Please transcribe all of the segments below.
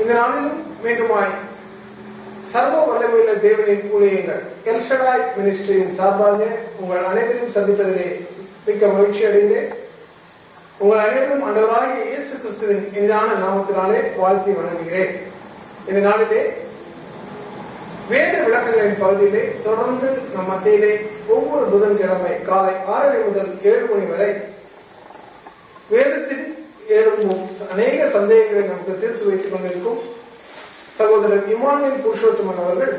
இந்த நாளிலும் மீண்டுமாய் சர்வ வல்லமையுள்ள தேவனின் ஊழியங்கள் எல் ஷடாய் மினிஸ்ட்ரியின் சார்பாக உங்கள் அனைவரையும் சந்திப்பதிலே மிக்க மகிழ்ச்சி அடைந்தேன். உங்கள் அனைவரும் ஆண்டவராகிய இயேசு கிறிஸ்துவின் இனிதான நாமத்தினாலே வாழ்த்தி வணங்குகிறேன். இந்த நாளிலே வேத விளக்கங்களின் பகுதியிலே தொடர்ந்து நம் மத்தியிலே ஒவ்வொரு புதன்கிழமை காலை 6:30 முதல் 7 மணி வரை வேதத்தின் எழும்பும் அநேக சந்தேகங்களை நமக்கு தீர்த்து வைத்துக் கொண்டிருக்கும் சகோதரர் இமானுவேல் புருஷோத்தமன் அவர்கள்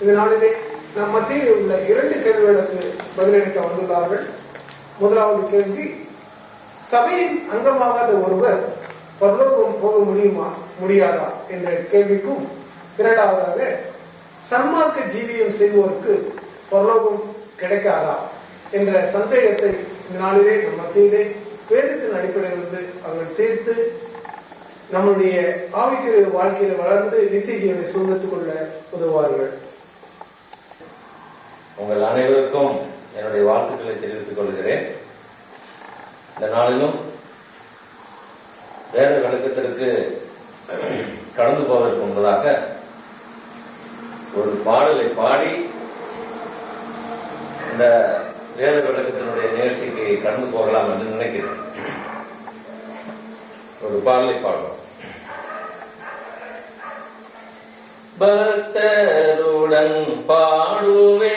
இந்த நாளிலே நம் மத்தியில் உள்ள 2 கேள்விகளுக்கு பதிலளிக்க வந்துள்ளார்கள். முதலாவது கேள்வி, சபையின் அங்கமாகாத ஒருவர் பரலோகம் போக முடியாதா என்ற கேள்விக்கும், இரண்டாவதாக சன்மார்க்க ஜீவியம் செய்வோருக்கு பரலோகம் கிடைக்காதா என்ற சந்தேகத்தை இந்த நாளிலே நம் மத்தியிலே வேதத்தின் அடிப்படையில் வந்து அவர்கள் தீர்த்து நம்முடைய ஆவிக்குரிய வாழ்க்கையில வளர்ந்து நித்திய ஜீவனை சுதந்திரத்துக் கொள்ள உதவுவார்கள். உங்கள் அனைவருக்கும் என்னுடைய வாழ்த்துக்களை தெரிவித்துக் கொள்கிறேன். இந்த நாளிலும் வேத விளக்கத்திற்கு கடந்து போவதற்கு முன்பதாக ஒரு பாடலை பாடி இந்த வேத விளக்கத்தினுடைய நிகழ்ச்சிக்கு கடந்து போகலாம் என்று நினைக்கிறேன். ஒரு பாடலை பாடுவோம். பக்தருடன் பாடுவே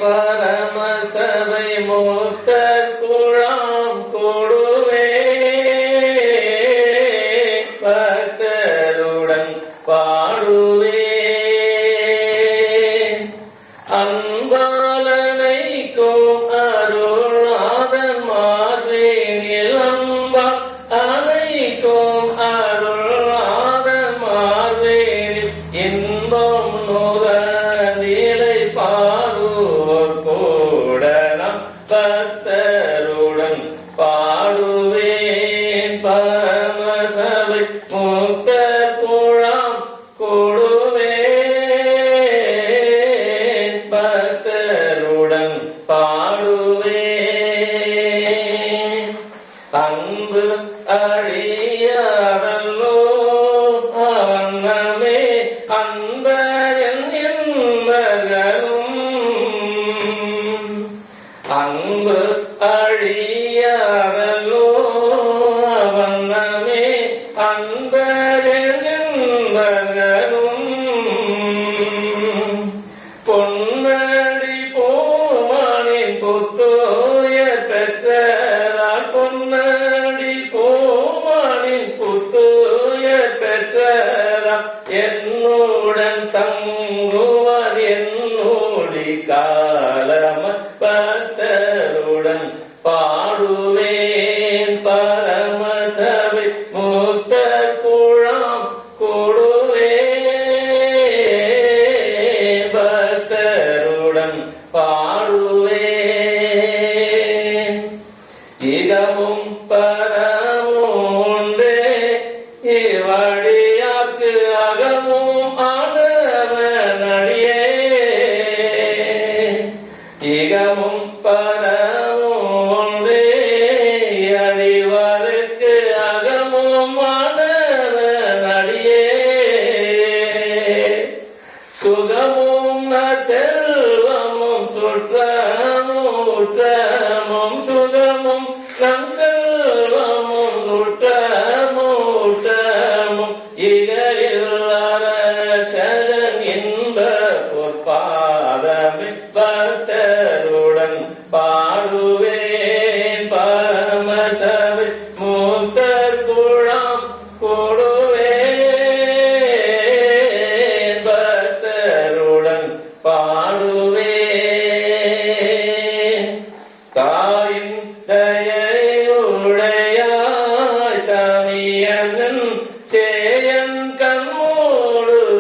பரமசபை மூத்தர் குழாம் கொடுவே, பக்தருடன் பாடுவே அன்பாலனைக்கும் அருளாதன் மார்பினில் அன்பா அனைக்கும் அருளாதன் மார்பினில் இன்பம் நுகர்நிலை பாடுவோர் கூடலாம் பக்தருடன் பாடுவேன் பரமசபை மூத்தர் குழாம் கொடுவே, பக்தருடன் பாடுவே அன்பு அழியாதல்லோ அவனமே அன்பரன் என்பர்களும், அன்பு அழியாதல்லோ அவனமே அன்பரன் என்பர்களும், பொன்னடி பூமானின் புத்தோய பெற்றால் பொன்னடி பூமானின் புத்தோய பெற்றால் என்னுடன் தங்குவார் என்னோடி காலம பக்தருடன் பாடுவேன் பரமசபை மூத்தர் குழாம் கொடுவே, பக்தருடன் பாடுவேன் இதமும் பரமுண்டே இவழியாக்கு அகமும் ஆனவனடியே, இகமும் பரமுண்டே அறிவருக்கு அகமும் கவியன் சேயன் கண்மூடுகையில்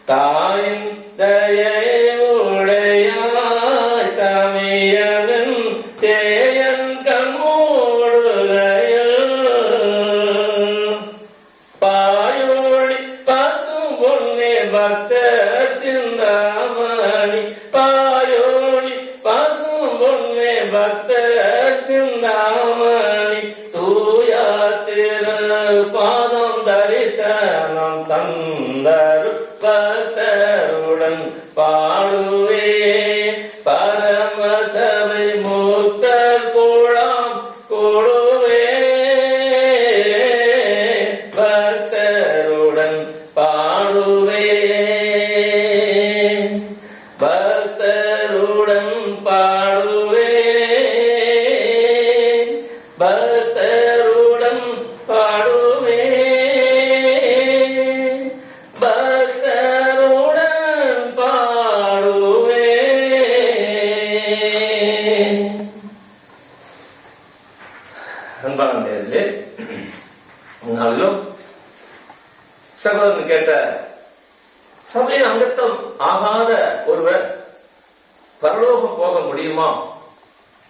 தாயின் தயவுடையாய் கவியன் சேயன் கண்மூடுகையில் பாயோடி பசும் பொன்னே பக்தர் சிந்தாமணி பாயோடி பசும் பொன்னே பக்தர் சிந்தாமணி தூயாத்திரு பாதம் தரிசனம் தந்தரு பக்தருடன் பாடுவே பரமசபை மூத்தர் கூழாம் கூடுவே பக்தருடன் பாடுவே பக்தருடன் பாடுவே பக்தருடன் பாடுவே பக்தருடன் பாடுவே. அன்பான நேயர்களே, நாளிலும் சகோதரன் கேட்ட சபையின் அங்கத்தம் ஆகாத ஒருவர் பரலோகம் போக முடியுமா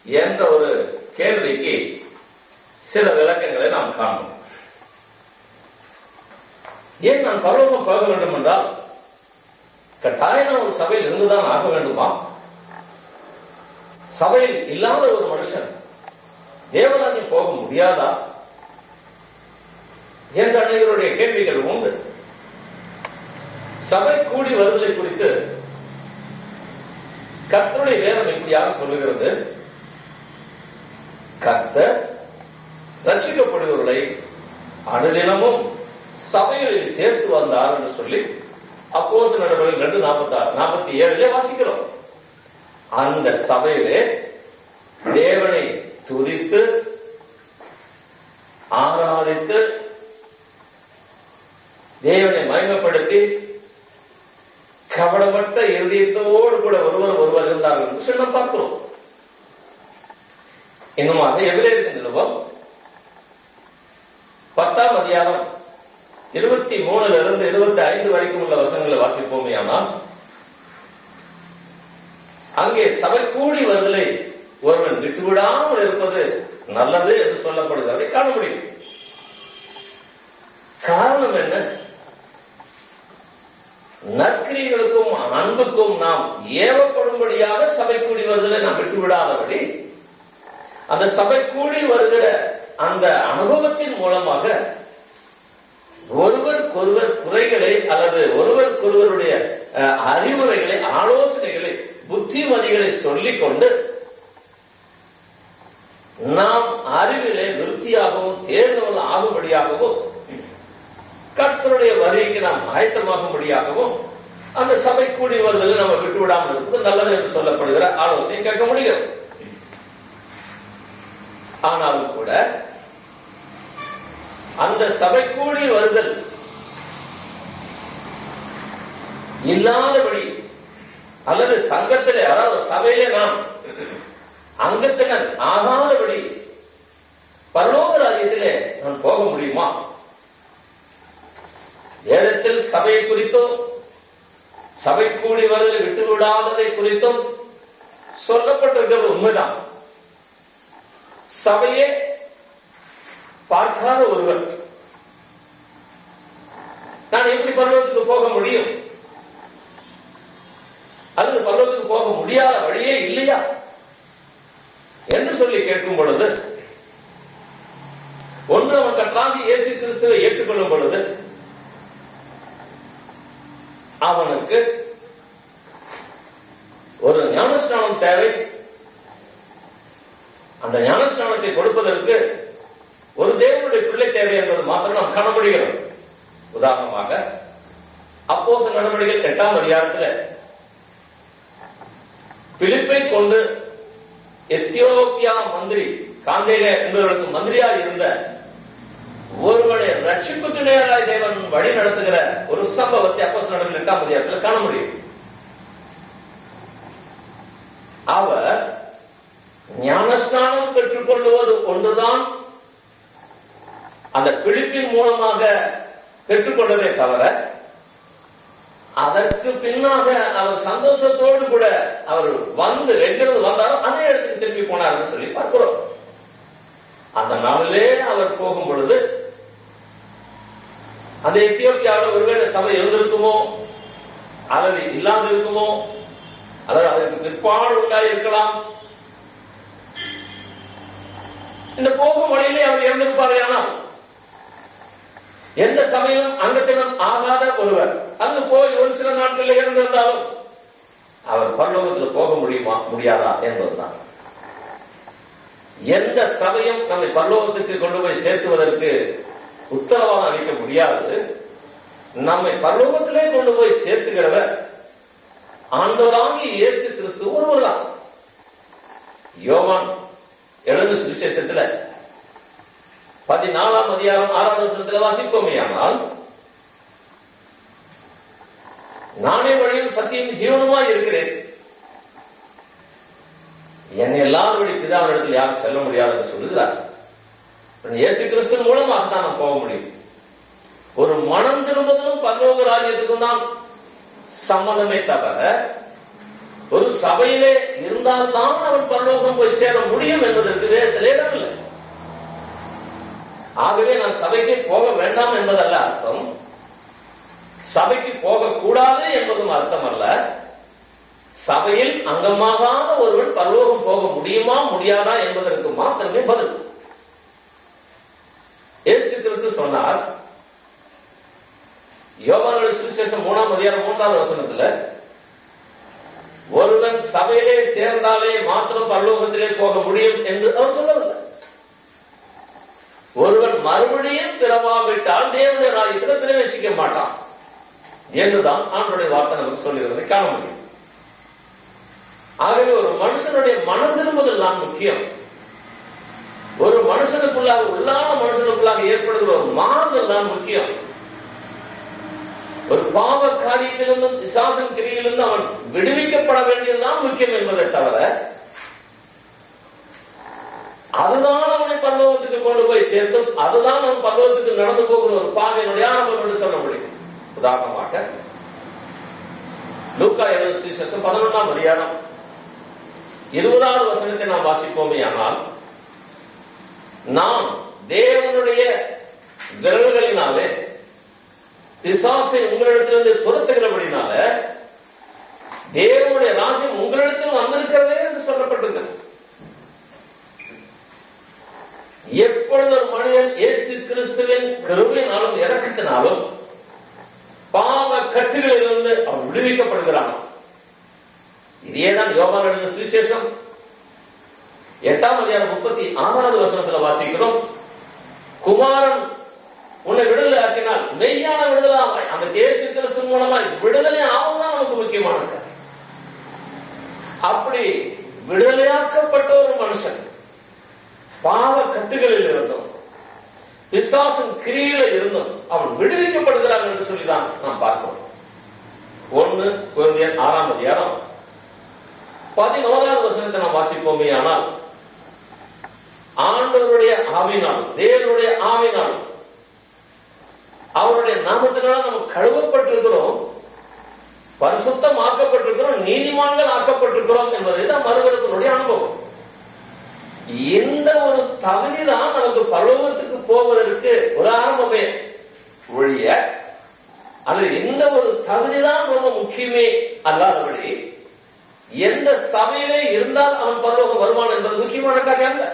என்ற ஒரு கேள்விக்கு சில விளக்கங்களை நாம் காணோம். ஏன் நான் பரலோகம் போக வேண்டும் என்றால் கட்டாயம் ஒரு சபையில் இருந்துதான் ஆக வேண்டுமா? சபையில் இல்லாத ஒரு மனுஷன் தேவராஜ்யம் போக முடியாதா என்ற அனைவருடைய கேள்விகள் உண்டு. சபை கூடி வருதலை குறித்து கர்த்தருடைய வேதம் இப்படியாக சொல்லுகிறது. கர்த்தர் ரட்சிக்கப்படுபவர்களை அனுதினமும் சபைகளில் சேர்த்து வந்தார் என்று சொல்லி அப்போஸ்தலர் நடவடிக்கைகள் 2:47 வாசிக்கிறோம். அந்த சபையிலே தேவனை துதித்து ஆராதித்து தேவனை மகிமைப்படுத்தி கவனமற்ற இருதயத்தோடு கூட ஒருவர் இருந்தார்கள் என்று சொல்லி நாம் பார்க்கிறோம். இன்னுமாக எபிரேயர் நிருபம் 10ஆம் அதிகாரம் 23 இருந்து 25 வரைக்கும் உள்ள வசனங்களை வாசிப்போமே. ஆனால் அங்கே சபை கூடி வருதலை ஒருவன் விட்டுவிடாமல் இருப்பது நல்லது என்று சொல்லப்படுகிறதை காண முடியும். காரணம் என்ன? நற்கிரிகளுக்கும் அன்புக்கும் நாம் ஏவப்படும்படியாக சபை கூடி வருதலை நாம் விட்டுவிடாதபடி அந்த சபை கூடி வருகிற அந்த அனுபவத்தின் மூலமாக ஒருவருக்கொருவர் குறைகளை அல்லது ஒருவருக்கொருவருடைய அறிவுரைகளை ஆலோசனைகளை புத்திமதிகளை சொல்லிக் கொண்டு நாம் அறிவிலே விருத்தியாகவும் தேர்ந்தவர்கள் ஆகும்படியாகவும் கர்த்தருடைய வருகைக்கு நாம் ஆயத்தமாகும்படியாகவும் அந்த சபை கூடி வருவதில் நம்ம விட்டுவிடாமல் இருப்பது நல்லது என்று சொல்லப்படுகிற ஆலோசனை கேட்க முடியும். ஆனாலும் கூட அந்த சபை கூடி வருதல் இல்லாதபடி அல்லது சங்கத்திலே அதாவது சபையிலே நாம் அங்கத்தினர் ஆகாதபடி பரலோக ராஜ்யத்திலே நான் போக முடியுமா? வேதத்தில் சபையை குறித்தும் சபை கூடி வருதலை விட்டுவிடாததை குறித்தும் சொல்லப்பட்டிருக்கிறது உண்மைதான். சபையே பார்க்காத ஒருவர் நான் எப்படி பரலோகத்துக்கு போக முடியும் அல்லது பரலோகத்துக்கு போக முடியாத வழியே இல்லையா என்று சொல்லி கேட்கும் பொழுது, ஒன்று அவன் கற்றாந்தி இயேசு கிறிஸ்துவை ஏற்றுக்கொள்ளும் பொழுது அவனுக்கு ஒரு ஞானஸ்நானம் தேவை. அந்த ஞானஸ்நானத்தை கொடுப்பதற்கு ஒரு தேவனுடைய பிள்ளை தேவை என்பது மாத்திரம் நாம் காண முடிகிறது. உதாரணமாக அப்போஸ்தலர் நடவடிக்கைகள் 8ஆம் அதிகாரத்தில் பிலிப்பை கொண்டு எத்தியோப்பியா மந்திரி காந்தேக என்பவர்களுக்கு மந்திரியாக இருந்த ஒருவனை ரட்சிப்புக்கு நேராய் தேவன் வழி நடத்துகிற ஒரு சம்பவத்தை அப்போஸ்தலர் நடவடிக்கைகள் 8ஆம் அதிகாரத்தில் காண முடியும். அவர் ஞானஸ்நானம் பெற்றுக் கொள்ளுவது ஒன்றுதான் அந்த பிடிப்பின் மூலமாக பெற்றுக்கொண்டதே தவிர, அதற்கு பின்னாக அவர் சந்தோஷத்தோடு கூட அவர் வந்து எங்கிறது வந்தாலும் அதே இடத்துக்கு திரும்பி போனார்னு சொல்லி பார்க்கிறோம். அந்த நாளிலே அவர் போகும் பொழுது அந்த எத்தியோப்பியாவில் ஒருவேளை சபை இருந்திருக்குமோ அல்லது இல்லாமல் இருக்குமோ, அல்லது அதற்கு பிற்பாடு உண்டாயிருக்கலாம். இந்த போகும் வழியிலே அவர் இறந்திருப்பாரே. ஆனால் எந்த சமயம் அங்கத்தினம் ஆகாத ஒருவர் அங்கு போய் ஒரு சில நாட்களில் இறந்திருந்தாலும் அவர் பரலோகத்தில் போக முடியுமா முடியாதா என்பதுதான். எந்த சமயம் நம்மை பரலோகத்துக்கு கொண்டு போய் சேர்த்துவதற்கு உத்தரவாதம் அளிக்க முடியாது. நம்மை பரலோகத்திலே கொண்டு போய் சேர்த்துகிறவர் ஆண்டவராகிய இயேசு கிறிஸ்து ஒருவர் தான். யோவான் எழுதின சுவிசேஷத்தில் 14ஆம் அதிகாரம் 6ஆம் வசனத்தில் வாசிப்போமேயானால், நானே வழியும் சத்தியம் ஜீவனுமாய் இருக்கிறேன், என்னை எல்லாருடைய பிதாவினிடத்தில் யாரும் செல்ல முடியாது என்று சொல்லுகிறார். இயேசு கிறிஸ்து மூலமாக தான் நாம் போக முடியும். ஒரு மனம் திரும்புவதும் பரலோக ராஜ்யத்துக்கும் தான் சம்மதமே தவிர, ஒரு சபையிலே இருந்தால்தான் அவன் பரலோகம் போய் சேர முடியும் என்பதற்கு வேதத்தில் இடமில்லை. ஆகவே நான் சபைக்கு போக வேண்டாம் என்பதல்ல அர்த்தம், சபைக்கு போகக்கூடாது என்பதும் அர்த்தம் அல்ல. சபையில் அங்கமாகாத ஒருவன் பரலோகம் போக முடியுமா முடியாதா என்பதற்கு மாத்திரமே பதில். இயேசு கிறிஸ்து சொன்னார், யோவான் சுவிசேஷம் 3ஆம் அதிகாரம் 3ஆவது வசனத்துல, ஒருவன் சபையிலே சேர்ந்தாலே மாத்திரம் பரலோகத்திலே போக முடியும் என்று அவர் சொல்லவில்லை. ஒருவன் மறுபடியும் பிறவாவிட்டால் தேவனுடைய ராஜ்யத்தில் பிரவேசிக்க மாட்டான் என்றுதான் ஆண்டவருடைய வார்த்தை நமக்கு சொல்லுகிறதை காண முடியும். ஆகவே ஒரு மனுஷனுடைய மனம் திரும்புதல் தான் முக்கியம். ஒரு மனுஷனுக்குள்ளாக உள்ளான மனுஷனுக்குள்ளாக ஏற்படுகிற ஒரு மாறுதல் தான் முக்கியம். ஒரு பாவ காரியத்திலிருந்தும் பிசாசின் கிரியிலிருந்து அவன் விடுவிக்கப்பட வேண்டியதுதான் முக்கியம் என்பதை தவிர, அதுதான் அவனை பரலோகத்துக்கு கொண்டு போய் சேர்த்தும் அதுதான் அவன் பரலோகத்துக்கு நடந்து போகிற ஒரு பாதையினுடைய ஆரம்பம் என்று சொல்ல முடியும். உதாரணமாக லூக்கா எழுதின சுவிசேஷம் 11ஆம் அதிகாரம் 20வது வசனத்தை நாம் வாசிப்போமே. ஆனால் நாம் தேவனுடைய விரல்களினாலே பிசாசை உங்களிடத்திலிருந்து துரத்துகிறபடினால தேவனுடைய ராஜ்யம் உங்களிடத்தில் வந்திருக்கிறதே என்று சொல்லப்பட்டிருக்கிறது. எப்பொழுது ஒரு மனிதன் இயேசு கிறிஸ்துவின் கிருபையினாலும் இரக்கத்தினாலும் பாவ கட்டுகளிலிருந்து அவன் விடுவிக்கப்படுகிறான். இதேதான் யோவான் எழுதின சுவிசேஷம் 8ஆம் அதிகாரம் 36வது வசனத்தில் வாசிக்கிறோம், குமாரன் உன்னை விடுதலை ஆக்கினால் மெய்யான விடுதலை அந்த இயேசு கிறிஸ்து மூலமாய் விடுதலை ஆவதுதான் நமக்கு முக்கியமான காரியம். அப்படி விடுதலையாக்கப்பட்ட ஒரு மனுஷன் பாவ கட்டுகளில் இருந்தும் பிசாசின் கிரியில இருந்தும் அவன் விடுவிக்கப்படுகிறான் என்று சொல்லிதான் நாம் பார்க்கிறோம். 1 கொரிந்தியர் 6ஆம் அதிகாரம் 11வது வசனத்தை நாம் வாசிப்போமே. ஆனால் ஆண்டவருடைய ஆவியினாலும் தேவனுடைய ஆவியினாலும் அவருடைய நாமத்தினால் நம்ம கழுவப்பட்டிருக்கிறோம், பரிசுத்தம் ஆக்கப்பட்டிருக்கிறோம், நீதிமான்கள் ஆக்கப்பட்டிருக்கிறோம் என்பதை தான் மறுதலினுடைய அனுபவம். இந்த ஒரு தகுதிதான் நமக்கு பரலோகத்துக்கு போவதற்கு ஒரு ஆரம்பமே ஒழிய, அல்லது இந்த ஒரு தகுதிதான் ரொம்ப முக்கியமே அல்லாதபடி எந்த சபையிலே இருந்தால் அவன் பரலோகம் வருவான் என்பது முக்கியமான காரியம் அல்ல.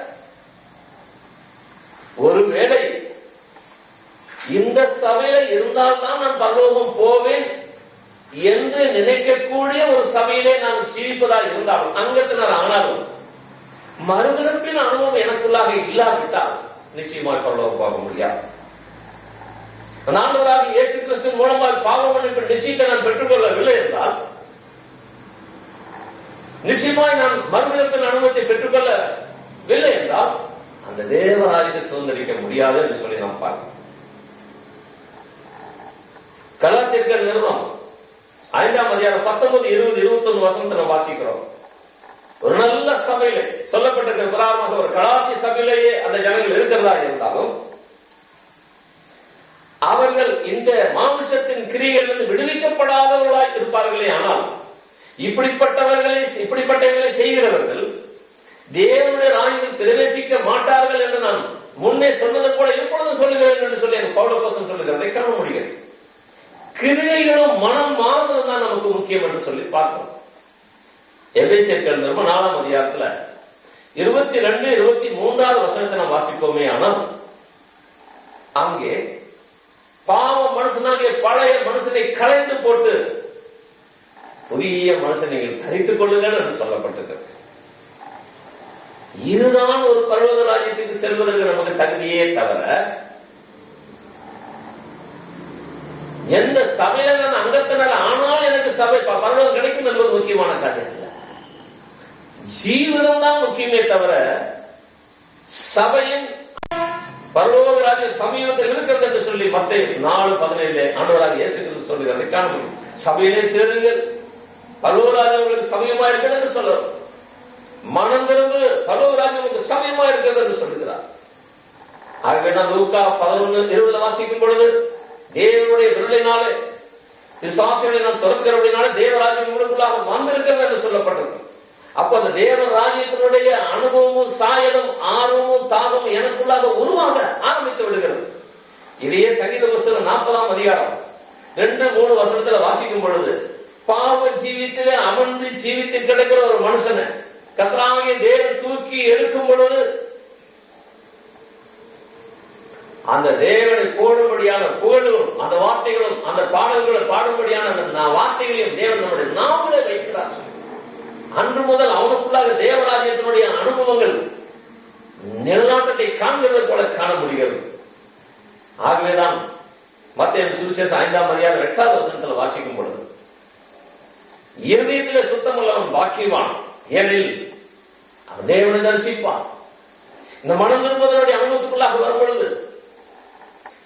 ஒருவேளை இந்த சபையில இருந்தால்தான் நான் பரலோகம் போவேன் என்று நினைக்கக்கூடிய ஒரு சபையிலே நான் ஜீவிப்பதாக இருந்தாலும், அங்கத்தினர் ஆனாலும் மறுபிறப்பின் அனுபவம் எனக்குள்ளாக இல்லாவிட்டால் நிச்சயமாக பரலோகம் போக முடியாது. ஆண்டவராக இயேசு கிறிஸ்து மூலமாக பாவ மன்னிப்பு நிச்சயத்தை நான் பெற்றுக்கொள்ளவில்லை என்றால், நிச்சயமாய் நான் மறுபிறப்பின் அனுபவத்தை பெற்றுக்கொள்ளவில்லை என்றால் அந்த தேவராஜ்யத்தை சுதந்திரிக்க முடியாது என்று சொல்லி நாம் பார்க்கிறோம். கலாத்தியர்கள் நிறுவனம் 5ஆம் அதிகாரம் 19, 20, 21 வசனத்தை நாம் வாசிக்கிறோம். ஒரு நல்ல சபையிலே சொல்லப்பட்டிருக்கிற பிரகாரமாக ஒரு கலாத்திய சபையிலேயே அந்த ஜனங்கள் இருக்கிறதா இருந்தாலும் அவர்கள் இந்த மாமிசத்தின் கிரியைகளிலிருந்து விடுவிக்கப்படாதவர்களாய் இருப்பார்களே. ஆனால் இப்படிப்பட்டவர்களை செய்கிறவர்கள் தேவனுடைய ராஜ்யத்தில் பிரவேசிக்க மாட்டார்கள் என்று நான் முன்னே சொன்னது போல எப்பொழுதும் சொல்லுகிறேன் என்று சொல்லி எனக்கு பவுலப்போஸ்தலன் சொல்லுகிறதை காண முடிகிறது. கிரியைகளும் மனம் மாறுவதும் தான் நமக்கு முக்கியம் என்று சொல்லி பார்க்கிறோம். எபேசியர் 4ஆம் அதிகாரத்துல 22, 23வது வசனத்தை நாம் வாசிப்போமே. ஆனால் அங்கே பாவ மனுஷனாகிய பழைய மனுஷனை களைந்து போட்டு புதிய மனுஷனை நீங்கள் தரித்துக் கொள்ளுங்கள் என்று சொல்லப்பட்டிருக்கிறது. இதுதான் ஒரு பரலோக ராஜ்யத்துக்கு செல்வதற்கு நமக்கு தகுதியே தவிர எந்த சபையில நான் அங்கத்தினர் ஆனால் எனக்கு சபை பரலோகம் கிடைக்கும் என்பது முக்கியமான காரியம் இல்லை. ஜீவிதம் தான் முக்கியமே தவிர சபையின் பரலோக ராஜ்ய சமீபத்தில் இருக்கிறது என்று சொல்லி மத்தேயு 4:17 ஆண்டவராக இயேசு கிறிஸ்து சொல்லுகிறதை காண முடியும். சபையிலே சேருங்கள், பரலோக ராஜ்யம் உங்களுக்கு சமயமா இருக்கிறது என்று சொல்லுறோம். மனம் திறந்து பரலோக ராஜ்யம் உங்களுக்கு சமயமா இருக்கிறது என்று சொல்லுகிறார். ஆகவே நான் லூக்கா 11:20 வாசிக்கும் பொழுது தேவனுடைய விருளினாலே விசுவாசிகளை நான் திறக்கிறபடினாலே தேவராஜ்யம் உங்களுக்குள்ளாக வந்திருக்கிறது என்று சொல்லப்பட்டது. அப்ப அந்த தேவ ராஜ்யத்தினுடைய அனுபவமும் சாயலும் ஆர்வமும் தாகமும் எனக்குள்ளாக உருவாக ஆரம்பித்து விடுகிறது. இதையே சங்கீத புஸ்தகம் 40ஆம் அதிகாரம் 2-3 வசனத்துல வாசிக்கும் பொழுது பாவ ஜீவித்திலே அமர்ந்து ஜீவித்து கிடக்கிற ஒரு மனுஷனை கர்த்தராகிய தேவன் தூக்கி எடுக்கும் பொழுது அந்த தேவனை போடும்படியான புகழும் அந்த வார்த்தைகளும் அந்த பாடல்களை பாடும்படியான அந்த வார்த்தைகளையும் தேவன் நம்முடைய நாமளே வைக்கிறார். அன்று முதல் அவனுக்குள்ளாக தேவராஜ்யத்தினுடைய அனுபவங்கள் நிலநாட்டத்தை காண்கிறது போல காண முடிகிறது. ஆகவேதான் மத்தேயு சுவிசேஷம் 5ஆம் அதிகாரம் 8வது வசனத்தில் வாசிக்கும் பொழுது இருதயத்திலே சுத்தமுள்ளவன் பாக்கியவான், ஏனெனில் அவன் தேவனை தரிசிப்பான். இந்த மனம் திரும்புவதனுடைய அனுபவத்துக்குள்ளாக வரும் பொழுது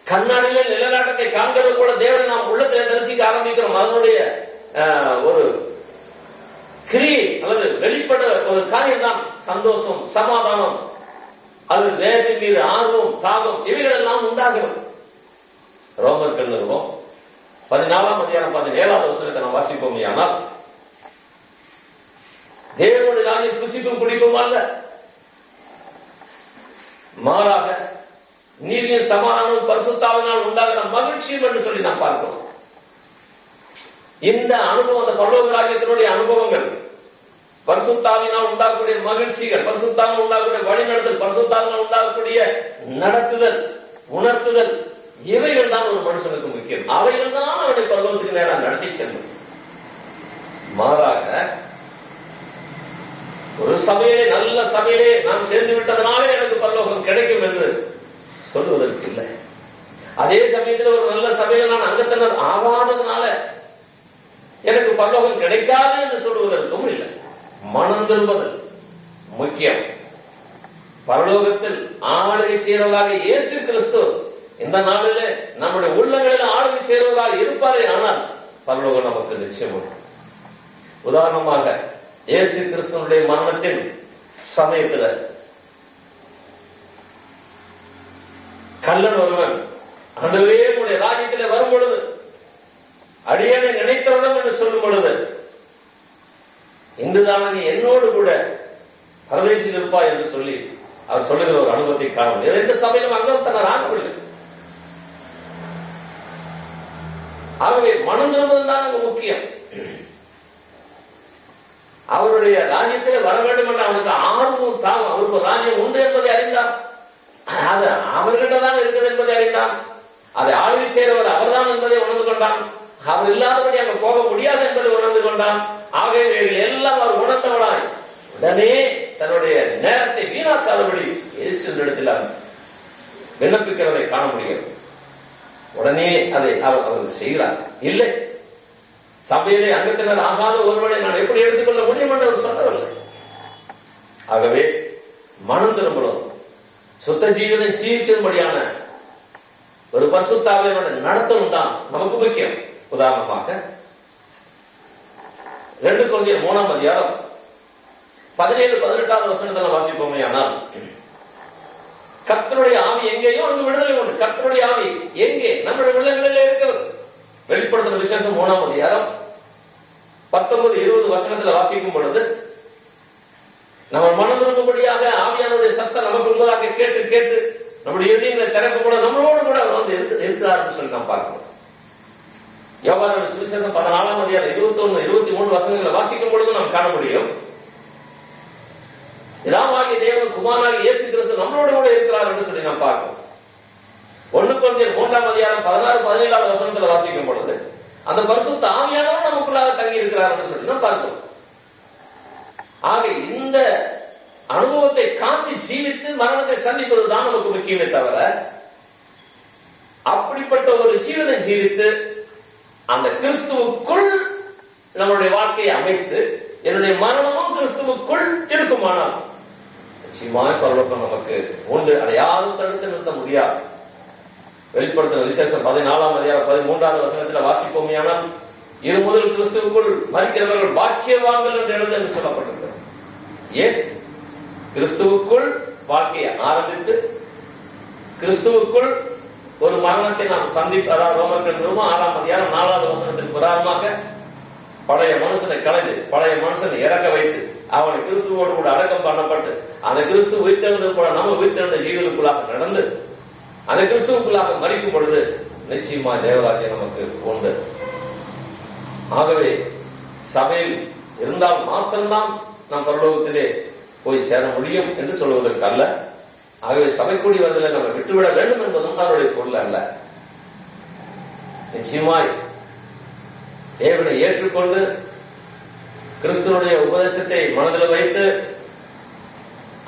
கண்ணாடியிலே நிலநாட்டத்தை காண்கிறது போல தேவனை நாம் உள்ளத்திலே தரிசிக்க ஆரம்பிக்கிறோம். அதனுடைய ஒரு கிரியை அல்லது வெளிப்பட ஒரு காரியம் தான் சந்தோஷம், சமாதானம், அல்லது வேதத்தின் மீது ஆர்வம், தாகம், இவைகள் எல்லாம் உண்டாகிறது. ரோமர்கள் நிறுவம் 14ஆம் அதிகாரம் 17வது வசனத்தை நாம் வாசிப்போம். ஆனால் தேவனுடைய ராஜ்யம் புசிப்பும் குடிப்பும் அல்ல, மாறாக நீதியும் சமாதானமும் பரிசுத்தாவினால் உண்டாகிற மகிழ்ச்சியும் என்று சொல்லி நாம் பார்க்கிறோம். இந்த அனுபவம், அந்த பரலோக ராஜ்யத்தினுடைய அனுபவங்கள், பரிசுத்தாவினால் உண்டாகக்கூடிய மகிழ்ச்சிகள், பரிசுத்தாவினால் உண்டாகக்கூடிய வழிநடத்தல், பரிசுத்தாவினால் உண்டாகக்கூடிய நடத்துதல், உணர்த்துதல், இவைகள் தான் ஒரு மனுஷனுக்கு முக்கியம். அவைகள் தான் அவருடைய பரலோகத்துக்கு நேராக நடத்தி செல்லும். மாறாக ஒரு சபையிலே, நல்ல சபையிலே நாம் சேர்ந்து விட்டதனாலே எனக்கு பரலோகம் கிடைக்கும் என்று சொல்வதற்கு இல்லை. அதே சமயத்தில் ஒரு நல்ல சபையில் நான் அங்கத்தினர் ஆவாததுனால எனக்கு பரலோகம் கிடைக்காது என்று சொல்வதற்கும் இல்லை. மனம் திரும்புதல் முக்கியம். பரலோகத்தில் ஆளுகை செய்கிறவராக இயேசு கிறிஸ்து இந்த நாளிலே நம்முடைய உள்ளங்களில் ஆளுகை செய்கிறவராக இருப்பாரே, ஆனால் பரலோகம் நமக்கு நிச்சயம் உண்டு. உதாரணமாக இயேசு கிறிஸ்துவனுடைய மரணத்தின் சமயத்தில் கள்ளன் ஒருவன் ஆண்டவரே உம்முடைய ராஜ்யத்திலே வரும் பொழுது அடியேனை நினைத்தவனும் என்று சொல்லும் பொழுது, இன்றுதான் நீ என்னோடு கூட பரதேசில் இருப்பாய் என்று சொல்லி அவர் சொல்லுகிற ஒரு அனுபவத்தை காண முடியும். எந்த சபையிலும் அங்கத்தனர் ஆகவில்லை. ஆகவே மனம் திரும்புவது தான் அங்கு முக்கியம். அவருடைய ராஜ்யத்திலே வர வேண்டும் என்று அவனுக்கு ஆர்வம் தாகம், அவருக்கு ஒரு ராஜ்யம் உண்டு என்பதை அறிந்தான். அது அவர்கிட்ட தான் இருக்கிறது என்பதை அறிந்தான். அதை ஆளுகை செய்கிறவர் அவர்தான் என்பதை உணர்ந்து கொண்டான். அவர் இல்லாதபடி அங்கு போக முடியாது என்பதை உணர்ந்து கொண்டான். ஆகவே எல்லாம் அவர் உணர்ந்தவனாய் உடனே தன்னுடைய நேரத்தை வீணாக்காதபடி இயேசு இடத்தில் விண்ணப்பிக்கிறதை காண முடியும். உடனே அதை அவர் செய்கிறார். இல்லை, சபையிலே அங்கத்தினர் ஆகாத ஒருவனை நான் எப்படி எடுத்துக்கொள்ள முடியும் என்று அவர் சொல்லவில்லை. ஆகவே மனம் திரும்பணும், சுத்த ஜீவிதம் ஜீவிக்கும்படியான ஒரு பரிசுத்தாவியனுடைய நடத்தலும் தான் நமக்கு முக்கியம். உதாரணமாக 2 கொரிந்தியர் 3ஆம் அதிகாரம் 17, 18வது வசனத்துல வாசிப்போமே. ஆனால் கர்த்தருடைய ஆவி எங்கேயோ அங்கு விடுதலை உண்டு. கர்த்தருடைய ஆவி எங்கே? நம்முடைய உள்ளங்களிலே இருக்கிறது. வெளிப்படுத்தின விசேஷம் 3ஆம் அதிகாரம் 19, 20 வசனத்துல வாசிக்கும் பொழுது, நம்ம மனதிருக்கும்படியாக ஆவியானுடைய சத்தம் நமக்கு உள்ளதாக கேட்டு கேட்டு நம்முடைய எண்ணங்களை திறக்கும் கூட நம்மளோடு கூட அவர் வந்து இருக்கிறார் சொல்லி நாம் பார்க்கிறோம். யோவான் சுவிசேஷம் 14ஆம் அதிகாரம் 21, 23 வசனங்களை வாசிக்கும் பொழுது நாம் காண முடியும். பிதாவாகிய தேவன் குமாரனாகிய இயேசு கிறிஸ்து நம்மளோடு கூட இருக்கிறார் என்று சொல்லி நாம் பார்க்கிறோம். 1 கொரிந்தியர் 3ஆம் அதிகாரம் 16, 17வது வசனத்துல வாசிக்கும் பொழுது அந்த பரிசுத்த ஆவியானவர் நமக்குள்ளாக தங்கி இருக்கிறார் என்று சொல்லி நாம் பார்க்கிறோம். ஆக இந்த அனுபவத்தை காத்து ஜீவித்து மரணத்தை சந்திப்பதுதான் நமக்கு முக்கியமே தவிர, அப்படிப்பட்ட ஒரு ஜீவனை ஜீவித்து அந்த கிறிஸ்துவுக்குள் நம்முடைய வாழ்க்கையை அமைத்து என்னுடைய மரணமும் கிறிஸ்துவுக்குள் இருக்குமானால் நிச்சயமாக பரலோகம் நமக்கு உண்டு. அதை யாரும் தடுத்து நிறுத்த முடியாது. வெளிப்படுத்தின விசேஷம் 14ஆம் அதிகாரம் 13வது வசனத்தில் வாசிப்போமையானால், இது முதல் கிறிஸ்துவுக்குள் மரிக்கிறவர்கள் பாக்கியவான்கள் என்று எழுத என்று சொல்லப்பட்டிருக்கிறது. ஏன்? கிறிஸ்துவுக்குள் வாழ்க்கையை ஆரம்பித்து கிறிஸ்துவுக்குள் ஒரு மரணத்தை நாம் சந்திப்பதாக ரோமர்கள் 6ஆம் அதிகாரம் 4வது வசனத்தின் பிரகாரமாக பழைய மனுஷனை கலைந்து பழைய மனுஷனை இறக்க வைத்து அவனை கிறிஸ்துவோடு கூட அடக்கம் பண்ணப்பட்டு அந்த கிறிஸ்து உயிர்த்தெழுந்தது போல நம்ம உயிர்த்தெழுந்த ஜீவனுக்குள்ளாக நடந்து அந்த கிறிஸ்துவுக்குள்ளாக மரிக்கும் பொழுது நிச்சயமா தேவராஜ்யம் நமக்கு உண்டு. ஆகவே சபையில் இருந்தால் மாத்திரம்தான் நாம் பரலோகத்திலே போய் சேர முடியும் என்று சொல்வதற்கு அல்ல. ஆகவே சபைக்கூடி வருவதை நம்ம விட்டுவிட வேண்டும் என்பதும் அவருடைய பொருள் அல்ல. நிச்சயமாய் தேவனை ஏற்றுக்கொண்டு கிறிஸ்துவனுடைய உபதேசத்தை மனதில் வைத்து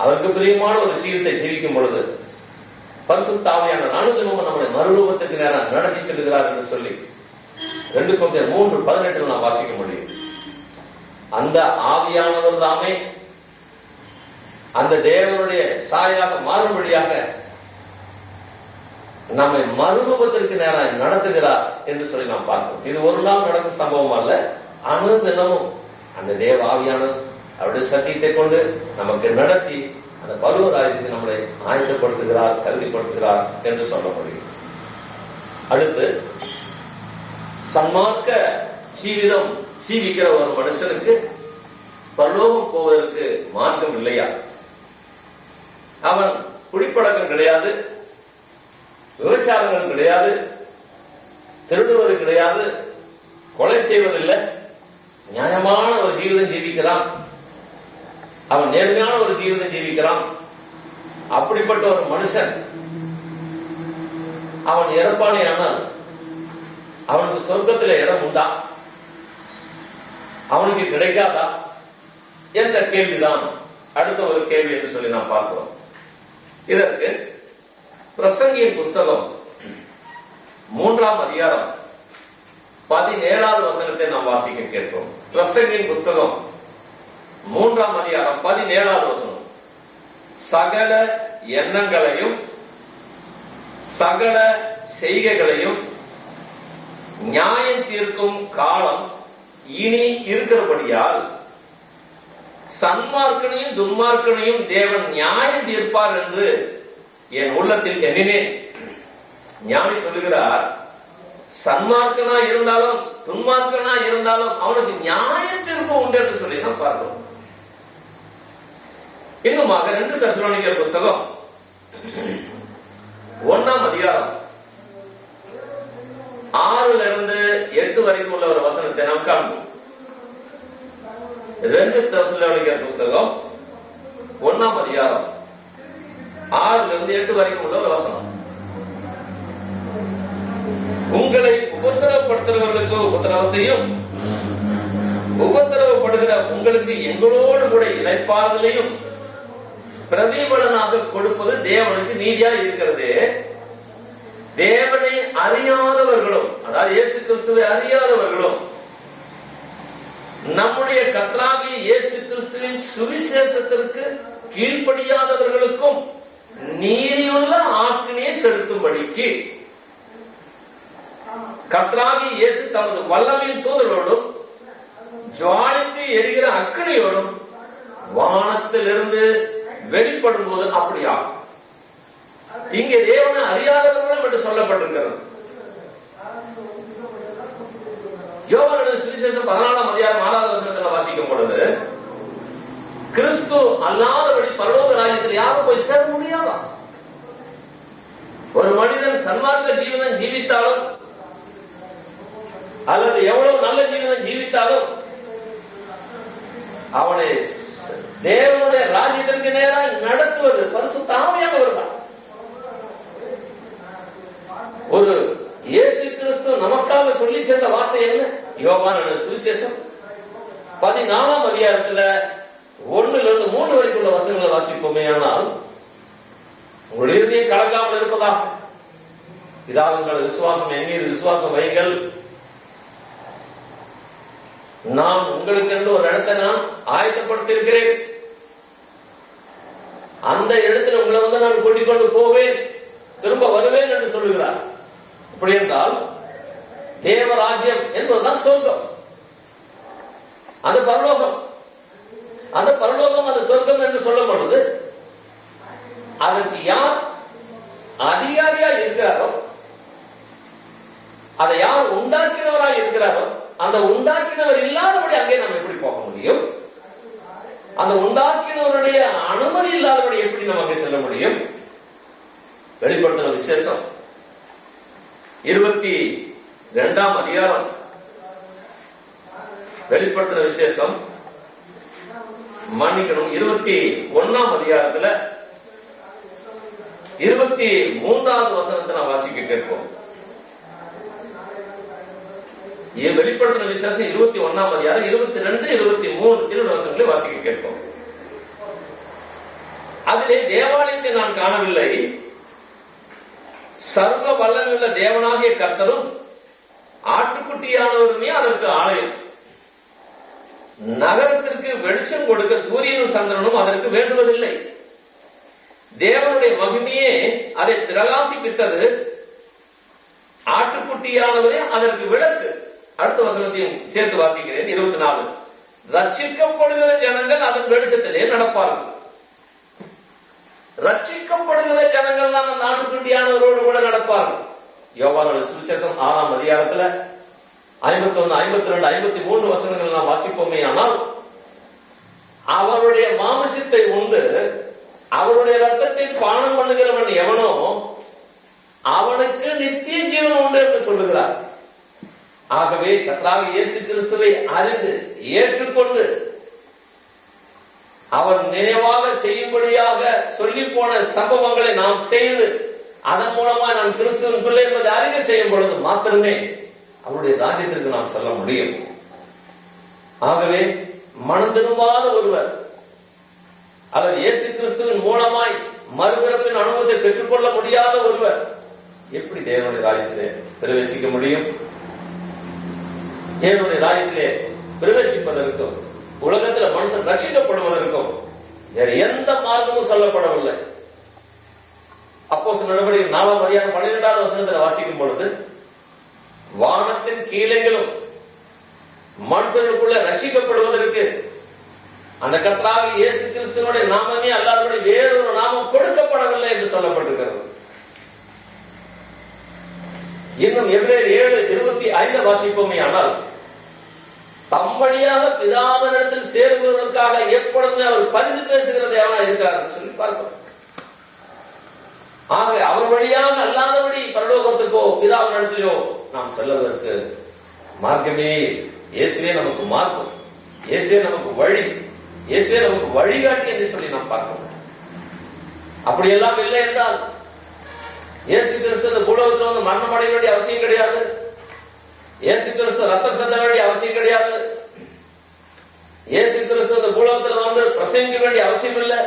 அவருக்கு பிரியமான ஒரு ஜீவித்தை ஜீவிக்கும் பொழுது பரிசுத்த ஆவியான நானுதினமும் நம்முடைய மறுரூபத்துக்கு நேரம் நடத்தி செல்கிறார் என்று சொல்லி 2 கொரிந்தியர் 3:18 நாம் வாசிக்க முடியும். அந்த ஆவியானவர் தாமே அந்த தேவனுடைய சாயாக மாறும்படியாக நம்மை மறுரூபத்திற்கு நேரம் நடத்துகிறார் என்று சொல்லி நாம் பார்க்கிறோம். இது ஒரு நாள் நடக்கும் சம்பவம் அல்ல. அனுதினமும் அந்த தேவ ஆவியானவர் அவருடைய சத்தியத்தை கொண்டு நமக்கு நடத்தி அந்த பருவராயத்துக்கு நம்மளை ஆயத்தப்படுத்துகிறார், கருதிப்படுத்துகிறார் என்று சொல்ல முடியும். அடுத்து, சன்மார்க்க ஜீவிதம் ஜீவிக்கிற ஒரு மனுஷனுக்கு பரலோகம் போவதற்கு மார்க்கம் இல்லையா? அவன் குடிப்பழக்கம் கிடையாது, விபச்சாரங்கள் கிடையாது, திருடுவது கிடையாது, கொலை செய்வதில்லை, நியாயமான ஒரு ஜீவிதம் ஜீவிக்கிறான், அவன் நேர்மையான ஒரு ஜீவிதம் ஜீவிக்கிறான். அப்படிப்பட்ட ஒரு மனுஷன் அவன் இறப்பானே ஆனால் அவனுக்கு சொர்க்கத்தில் இடம் உண்டா? அவனுக்கு கிடைக்காதா என்ற கேள்விதான் அடுத்த ஒரு கேள்வி என்று சொல்லி நாம் பார்க்கிறோம். இதற்கு பிரசங்கியின் புஸ்தகம் 3ஆம் அதிகாரம் 17வது வசனத்தை நாம் வாசிக்க கேட்போம். பிரசங்கியின் புஸ்தகம் 3ஆம் அதிகாரம் 17வது வசனம். சகல எண்ணங்களையும் சகல செய்கைகளையும் நியாயம் தீர்க்கும் காலம் இனி இருக்கிறபடியால் சன்மார்க்கனையும் துன்மார்க்கனையும் தேவன் நியாயம் தீர்ப்பார் என்று என் உள்ளத்தில் எண்ணினேன். ஞானி சொல்லுகிறார், சன்மார்க்கனா இருந்தாலும் துன்மார்க்கனா இருந்தாலும் அவனுக்கு நியாயம் தீர்ப்பு உண்டு என்று சொல்லி நாம் பார்க்கிறோம். இன்னுமாக 2 தெசலோனிக்கர் புஸ்தகம் 1ஆம் அதிகாரம் 6லிருந்து 8 வரைக்கும் உள்ள ஒரு வசனத்தை நாம் காண்போம். 2 தெசலோனிக்கர் புஸ்தகம் 1ஆம் அதிகாரம் 6லிருந்து 8 வரைக்கும் உள்ள ஒரு வசனம். உங்களை உபத்திரவப்படுத்துகிறவர்களுக்கு உபத்திரவத்தையும் உபத்திரவப்படுகிற உங்களுக்கு எங்களோடு கூட இளைப்பாறுதலையும் பிரதிபலனாக கொடுப்பது தேவனுக்கு நீதியா இருக்கிறது. தேவனை அறியாதவர்களும், அதாவது இயேசு கிறிஸ்துவை அறியாதவர்களும் நம்முடைய கர்த்தராகிய இயேசு கிறிஸ்துவின் சுவிசேஷத்திற்கு கீழ்ப்படியாதவர்களுக்கும் நீதியுள்ள ஆக்கினையை செலுத்தும்படிக்கு கர்த்தராகிய இயேசு தமது வல்லமையின் தூதரோடும் ஜுவாலித்து எரிகிற அக்கினியோடும் வானத்திலிருந்து வெளிப்படும் போது அப்படியாகும். இங்கே தேவனை அறியாதவர்களும் என்று சொல்லப்பட்டிருக்கிறது. யோவான் சுவிசேஷம் 14ஆம் அதிகாரம் 4வது வசனத்தில் வாசிக்கும் பொழுது, கிறிஸ்து அல்லாதபடி பரலோக ராஜ்யத்தில் யாரும் போய் சேர முடியாதா? ஒரு மனிதன் சன்மார்க்க ஜீவனம் ஜீவித்தாலும் அல்லது எவ்வளவு நல்ல ஜீவனம் ஜீவித்தாலும் அவனை தேவனுடைய ராஜ்யத்திற்கு நேராக நடத்துவது பரிசுத்த ஆவியானவர் தான். ஒரு இயேசு கிறிஸ்து நமக்காக சொல்லி சேர்ந்த வார்த்தை என்ன? யோவான் சுவிசேஷம் 14ஆம் அதிகாரத்துல 1லிருந்து 3 வரைக்கும் உள்ள வசனங்களை வாசிப்போமே. ஆனால் உங்களுடைய இதயம் கலக்காமல் இருப்பதாக இதாகுங்கள் விசுவாசம் என் மீது விசுவாசம் வைங்கள். நான் உங்களுக்கு என்று ஒரு இடத்தை நான் ஆயத்தப்படுத்தியிருக்கிறேன். அந்த இடத்துல உங்களை நான் கூட்டிக் கொண்டு போவேன், திரும்ப வருவேன் என்று சொல்லுகிறார். இப்படி என்றால் தேவராஜ்யம் என்பதுதான் சொர்க்கம், அந்த பரலோகம். அந்த பரலோகம் அந்த சொர்க்கம் என்று சொல்லும் பொழுது அதற்கு யார் அதிகாரியா இருக்கிறாரோ, அதை யார் உண்டாக்கினவராக இருக்கிறாரோ, அந்த உண்டாக்கினவர் இல்லாதபடி அங்கே நாம் எப்படி போக முடியும்? அந்த உண்டாக்கினவருடைய அனுமதி இல்லாதபடி எப்படி நம்ம அங்கே செல்ல முடியும்? வெளிப்படுத்தின விசேஷம் 22ஆம் அதிகாரம், வெளிப்படுத்தின விசேஷம் மன்னிக்கணும் 21ஆம் அதிகாரத்துல 23வது வசனத்தை நான் வாசிக்க கேட்போம். வெளிப்படுத்தின விசேஷம் 21ஆம் அதிகாரம் 22, 23 2 வசனங்களை வாசிக்க கேட்போம். அதிலே தேவாலயத்தை நான் காணவில்லை, சர்வ வல்லமையுள்ள தேவனாகிய கர்த்தரும் ஆட்டுக்குட்டியானவருமே அதற்கு ஆலயம். நகரத்திற்கு வெளிச்சம் கொடுக்க சூரியனும் சந்திரனும் அதற்கு வேண்டுவதில்லை. தேவனுடைய மகிமையே அதை பிரகாசிப்பித்தது, ஆட்டுக்குட்டியானவரே அதற்கு விளக்கு. அடுத்த வசனத்தையும் சேர்த்து வாசிக்கிறேன். 24 ரட்சிக்கப்படுகிற ஜனங்கள் அதன் வெளிச்சத்திலே நடப்பார்கள். ரட்சிக்கப்படுகிற ஜனங்கள் தான் அந்த ஆட்டுக்குட்டியானவரோடு கூட நடப்பார்கள். யோவான் சுவிசேஷம் 6ஆம் அதிகாரத்துல 51, 52, 53 வசனங்கள் நாம் வாசிப்போமே. ஆனால் அவருடைய மாமிசத்தை உண்டு அவருடைய ரத்தத்தை பானம் பண்ணுகிறவன் எவனோ அவனுக்கு நித்திய ஜீவன் உண்டு என்று சொல்லுகிறார். ஆகவே கர்த்தராகிய இயேசு கிறிஸ்துவை அறிந்து ஏற்றுக்கொண்டு அவர் நினைவாக செய்யும்படியாக சொல்லி போன சம்பவங்களை நாம் செய்து அதன் மூலமா நான் கிறிஸ்துவின் பிள்ளை என்பதை அறிக்கை செய்யும் பொழுது மாத்திரமே அவருடைய ராஜ்யத்திற்கு நாம் சொல்ல முடியும். ஆகவே மனம் திரும்பாத ஒருவர் அவர் இயேசு கிறிஸ்துவின் மூலமாய் மறுபிறப்பின் அனுபவத்தை பெற்றுக்கொள்ள முடியாத ஒருவர் எப்படி தேவனுடைய ராஜ்யத்திலே பிரவேசிக்க முடியும்? தேவனுடைய ராஜ்யத்திலே பிரவேசிப்பதற்கும் உலகத்தில் மனுஷன் ரட்சிக்கப்படுவதற்கும் வேற எந்த மார்க்கமும் சொல்லப்படவில்லை. அப்போஸ்தலர் நடவடிக்கை 4ஆம் அதிகாரம் 12வது வசனத்தில் வாசிக்கும் பொழுது, வானத்தின் கீழெங்கிலும் மனுஷர்களுக்குள்ள ரட்சிக்கப்படுவதற்கு அந்த கர்த்தராகிய இயேசு கிறிஸ்துவினுடைய நாமமே அல்லாதபடி வேறொரு நாமம் கொடுக்கப்படவில்லை என்று சொல்லப்பட்டிருக்கிறது. இன்னும் எபிரேயர் 7:25 வாசிப்போமே. ஆனால் தம்படியாக பிதாவினிடத்தில் சேருவதற்காக எப்பொழுதுமே அவர் பரிந்து பேசுகிறது எவனா இருக்கிறார் சொல்லி பார்க்கிறோம். ஆக அவர் வழியாக அல்லாதபடி பரலோகத்துக்கோ பிதாவினிடத்திலோ நாம் செல்வதற்கு மார்க்கமே இயேசுவே நமக்கு மார்க்கம், இயேசுவே நமக்கு வழி, இயேசுவே நமக்கு வழிகாட்டி என்று சொல்லி நாம் பார்க்கிறோம். அப்படியெல்லாம் இல்லை என்றால் இயேசு கிறிஸ்து இந்த பூலோகத்தில் வந்து மரணம் அடைய வேண்டிய அவசியம் கிடையாது. இயேசு கிறிஸ்து ரத்தம் செல்ல வேண்டிய அவசியம் கிடையாது. இயேசு கிறிஸ்து இந்த பூலோகத்தில் வந்து பிரசங்கிக்க வேண்டிய அவசியம் இல்லை.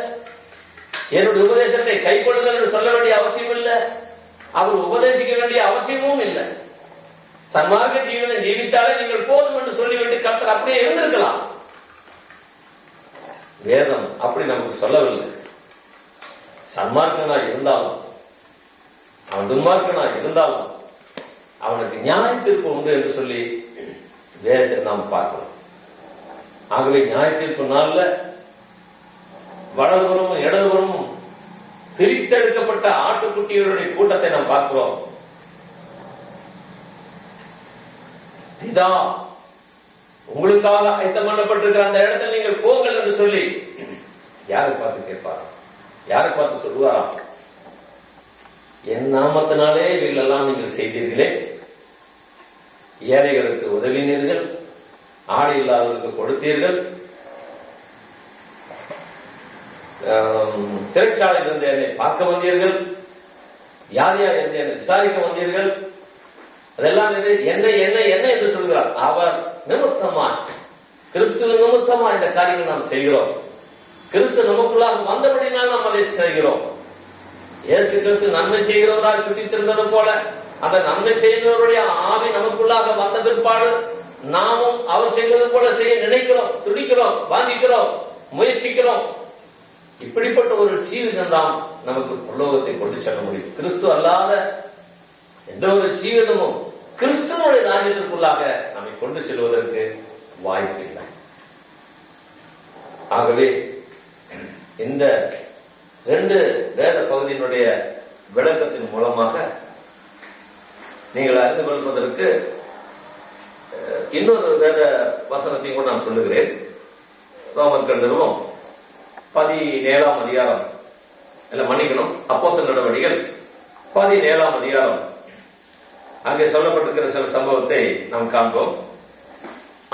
என்னுடைய உபதேசத்தை கை கொள்ளுங்கள் என்று சொல்ல வேண்டிய அவசியம் இல்லை. அவர் உபதேசிக்க வேண்டிய அவசியமும் இல்லை. சன்மார்க்க ஜீவனை ஜீவித்தாலே நீங்கள் போதும் என்று சொல்லிவிட்டு கர்த்தர் அப்படியே இருந்திருக்கலாம். வேதம் அப்படி நமக்கு சொல்லவில்லை. சன்மார்க்கனா இருந்தாலும் அவன் துன்மார்க்கனா இருந்தாலும் அவனுக்கு நியாய தீர்ப்பு உண்டு என்று சொல்லி வேதத்தை நாம் பார்க்கலாம். ஆகவே நியாய தீர்ப்பு நாள்ல வலதுபுறமும் இடதுபுறமும் பிரித்தெடுக்கப்பட்ட ஆட்டுக்குட்டிகளுடைய கூட்டத்தை நாம் பார்க்கிறோம். இதா உங்களுக்காக ஆயத்தம் பண்ணப்பட்டிருக்கிற அந்த இடத்துல நீங்கள் போங்கள் என்று சொல்லி யாரை பார்த்து கேட்பார்? யாரை பார்த்து சொல்லுவாரா? என் நாமத்தினாலே இவைகளெல்லாம் நீங்கள் செய்தீர்களே, ஏழைகளுக்கு உதவினீர்கள், ஆடை இல்லாதவர்களுக்கு கொடுத்தீர்கள், சிறைச்சாலையில் இருந்து என்னை பார்க்க வந்தீர்கள், யார் யார் என்று என்னை விசாரிக்க வந்தீர்கள், அதெல்லாம் என்ன என்ன என்ன என்று சொல்கிறார். அவர் நிமித்தமா, கிறிஸ்துவ நிமித்தமா இந்த காரியங்கள் நாம் செய்கிறோம். கிறிஸ்து நமக்குள்ளாக வந்தபடினால் நாம் அதை செய்கிறோம். இயேசு கிறிஸ்து நன்மை செய்கிறவரால் சுட்டித்திருந்தது போல அந்த நன்மை செய்கிறவருடைய ஆவி நமக்குள்ளாக வந்த பிற்பாடு நாமும் அவர் செய்வது போல செய்ய நினைக்கிறோம், துடிக்கிறோம், வாஞ்சிக்கிறோம், முயற்சிக்கிறோம். இப்படிப்பட்ட ஒரு ஜீவிதம் தான் நமக்கு பரலோகத்தை கொண்டு செல்ல முடியும். கிறிஸ்து அல்லாத எந்த ஒரு ஜீவிதமும் கிறிஸ்துவனுடைய ராஜ்யத்திற்குள்ளாக நம்மை கொண்டு செல்வதற்கு வாய்ப்பு இல்லை. ஆகவே இந்த 2 வேத பகுதியினுடைய விளக்கத்தின் மூலமாக நீங்கள் அறிந்து கொள்வதற்கு இன்னொரு வேத வசனத்தையும் கூட நான் சொல்லுகிறேன். ரோமர்கள் நிறுவனம் 17ஆம் அதிகாரம், இல்ல மன்னிக்கணும், அப்போஸ்தலர் நடவடிக்கைகள் 17ஆம் அதிகாரம், அங்கே சொல்லப்பட்டிருக்கிற சில சம்பவத்தை நாம் காண்போம்.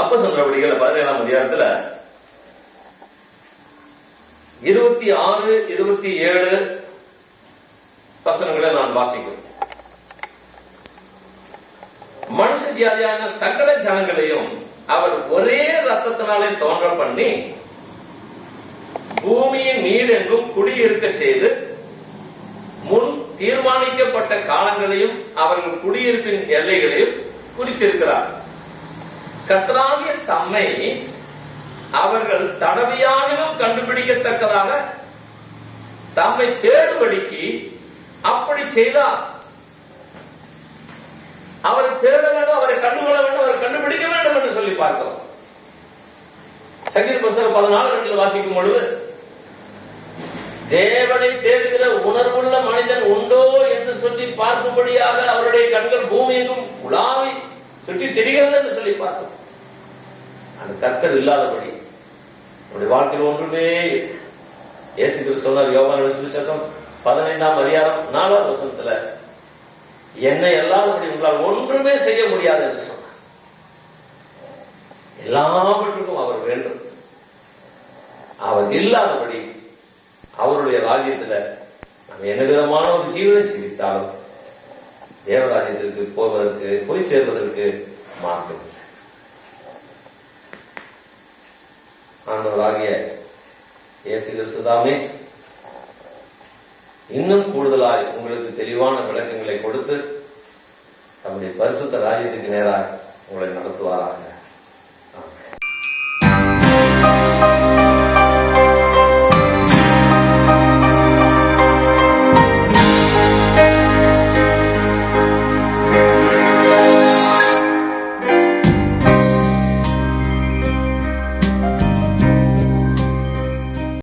அப்போஸ்தலர் நடவடிக்கைகள் 17ஆம் அதிகாரத்தில் 26, 27 வசனங்களை நான் வாசிக்கிறேன். மனுஷ ஜாதியான சகல ஜனங்களையும் அவர் ஒரே ரத்தத்தினாலே தோன்ற பண்ணி பூமியின் நீர் எங்கும் குடியிருக்க செய்து முன் தீர்மானிக்கப்பட்ட காலங்களையும் அவர்கள் குடியிருப்பின் எல்லைகளையும் குறித்திருக்கிறார். கர்த்தராகிய தம்மை அவர்கள் தடவையானிலும் கண்டுபிடிக்கத்தக்கதாக தம்மை தேடும்படிக்கு அப்படி செய்தார். அவரை தேட வேண்டும், அவரை கண்டுகொள்ள வேண்டும், அவரை கண்டுபிடிக்க வேண்டும் என்று சொல்லி பார்க்கிறோம். சங்கீத புஸ்தகம் 14 வாசிக்கும் பொழுது தேவனை தேடுகிற உணர்வுள்ள மனிதன் உண்டோ என்று சொல்லி பார்க்கும்படியாக அவருடைய கண்கள் பூமியெங்கும் உலாவி சுற்றி திரிகிறது என்று சொல்லி பார்க்கிறோம். அந்த கர்த்தர் இல்லாதபடி நம்முடைய வாழ்க்கையில் ஒன்றுமே. இயேசு கிறிஸ்து சொன்னார் யோவான் சுவிசேஷம் 15ஆம் அதிகாரம் 4ஆம் வசனத்துல, என்னை அல்லாதபடி உங்களால் ஒன்றுமே செய்ய முடியாது என்று சொன்னார். எல்லாவற்றுக்கும் அவர் வேண்டும். அவர் இல்லாதபடி அவருடைய ராஜ்யத்துல நம்ம என்ன விதமான ஒரு ஜீவனை ஜீவித்தாலும் தேவராஜ்யத்திற்கு போவதற்கு, போய் சேர்வதற்கு மாற்றம் இல்லை. ஆண்டவராகிய இயேசு கிறிஸ்துதாமே இன்னும் கூடுதலாய் உங்களுக்கு தெளிவான விளக்கங்களை கொடுத்து தம்முடைய பரிசுத்த ராஜ்யத்துக்கு நேராக உங்களை நடத்துவாராக.